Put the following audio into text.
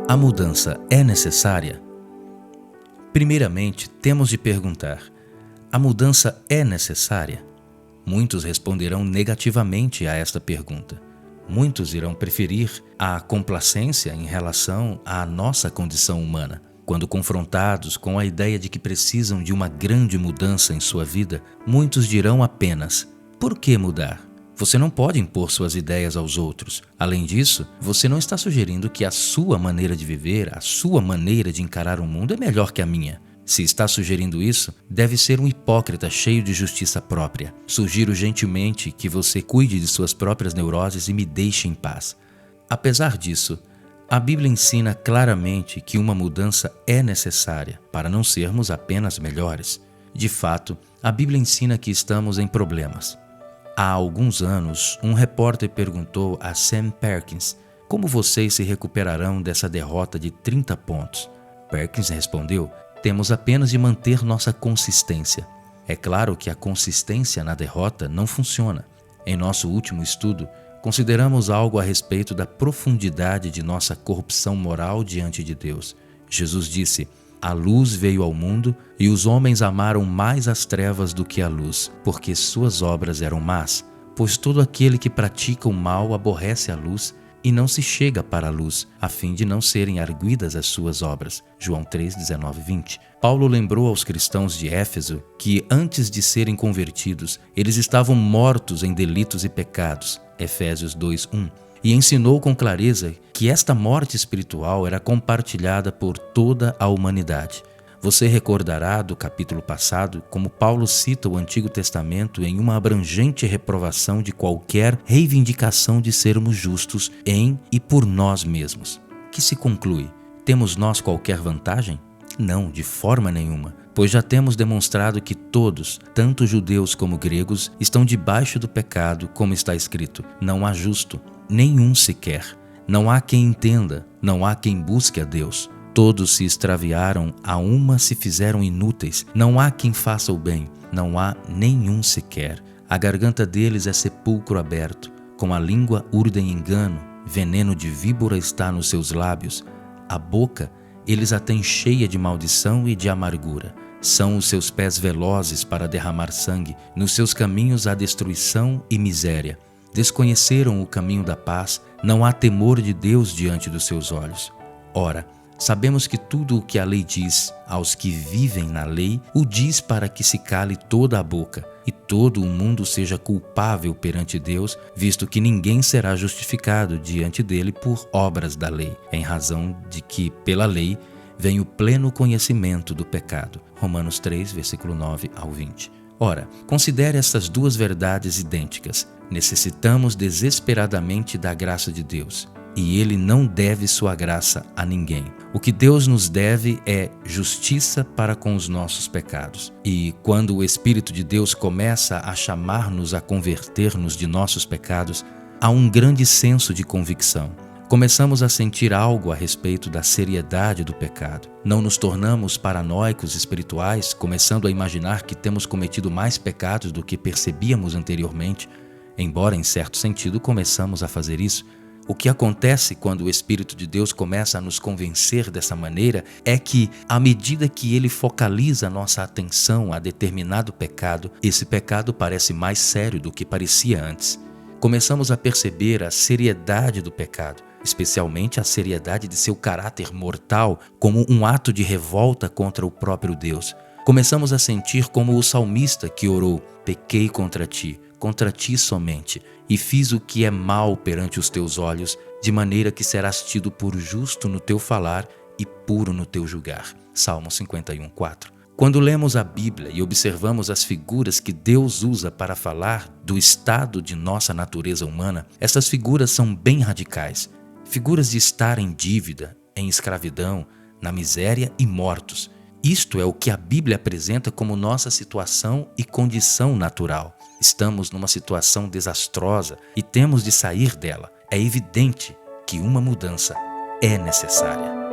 A mudança é necessária? Primeiramente, temos de perguntar: a mudança é necessária? Muitos responderão negativamente a esta pergunta. Muitos irão preferir a complacência em relação à nossa condição humana. Quando confrontados com a ideia de que precisam de uma grande mudança em sua vida, muitos dirão apenas: por que mudar? Você não pode impor suas ideias aos outros. Além disso, você não está sugerindo que a sua maneira de viver, a sua maneira de encarar o mundo é melhor que a minha. Se está sugerindo isso, deve ser um hipócrita cheio de justiça própria. Sugiro gentilmente que você cuide de suas próprias neuroses e me deixe em paz. Apesar disso, a Bíblia ensina claramente que uma mudança é necessária para não sermos apenas melhores. De fato, a Bíblia ensina que estamos em problemas. Há alguns anos, um repórter perguntou a Sam Perkins: como vocês se recuperarão dessa derrota de 30 pontos? Perkins respondeu: temos apenas de manter nossa consistência. É claro que a consistência na derrota não funciona. Em nosso último estudo, consideramos algo a respeito da profundidade de nossa corrupção moral diante de Deus. Jesus disse: a luz veio ao mundo e os homens amaram mais as trevas do que a luz, porque suas obras eram más. Pois todo aquele que pratica o mal aborrece a luz e não se chega para a luz, a fim de não serem arguidas as suas obras. João 3, 19 e 20. Paulo lembrou aos cristãos de Éfeso que, antes de serem convertidos, eles estavam mortos em delitos e pecados. Efésios 2, 1. E ensinou com clareza que esta morte espiritual era compartilhada por toda a humanidade. Você recordará do capítulo passado como Paulo cita o Antigo Testamento em uma abrangente reprovação de qualquer reivindicação de sermos justos em e por nós mesmos. Que se conclui: temos nós qualquer vantagem? Não, de forma nenhuma, pois já temos demonstrado que todos, tanto judeus como gregos, estão debaixo do pecado, como está escrito: não há justo, nenhum sequer. Não há quem entenda, não há quem busque a Deus. Todos se extraviaram, a uma se fizeram inúteis. Não há quem faça o bem, não há nenhum sequer. A garganta deles é sepulcro aberto, com a língua urdem engano, veneno de víbora está nos seus lábios. A boca eles a têm cheia de maldição e de amargura. São os seus pés velozes para derramar sangue, nos seus caminhos há destruição e miséria. Desconheceram o caminho da paz, não há temor de Deus diante dos seus olhos. Ora, sabemos que tudo o que a lei diz aos que vivem na lei, o diz para que se cale toda a boca e todo o mundo seja culpável perante Deus, visto que ninguém será justificado diante dele por obras da lei, em razão de que, pela lei, vem o pleno conhecimento do pecado. Romanos 3, versículo 9 ao 20. Ora, considere estas duas verdades idênticas. Necessitamos desesperadamente da graça de Deus, e Ele não deve sua graça a ninguém. O que Deus nos deve é justiça para com os nossos pecados. E quando o Espírito de Deus começa a chamar-nos a converter-nos de nossos pecados, há um grande senso de convicção. Começamos a sentir algo a respeito da seriedade do pecado. Não nos tornamos paranoicos espirituais, começando a imaginar que temos cometido mais pecados do que percebíamos anteriormente, embora em certo sentido começamos a fazer isso. O que acontece quando o Espírito de Deus começa a nos convencer dessa maneira é que, à medida que Ele focaliza nossa atenção a determinado pecado, esse pecado parece mais sério do que parecia antes. Começamos a perceber a seriedade do pecado, especialmente a seriedade de seu caráter mortal, como um ato de revolta contra o próprio Deus. Começamos a sentir como o salmista que orou: pequei contra ti somente, e fiz o que é mal perante os teus olhos, de maneira que serás tido por justo no teu falar e puro no teu julgar. Salmo 51, 4. Quando lemos a Bíblia e observamos as figuras que Deus usa para falar do estado de nossa natureza humana, essas figuras são bem radicais. Figuras de estar em dívida, em escravidão, na miséria e mortos. Isto é o que a Bíblia apresenta como nossa situação e condição natural. Estamos numa situação desastrosa e temos de sair dela. É evidente que uma mudança é necessária.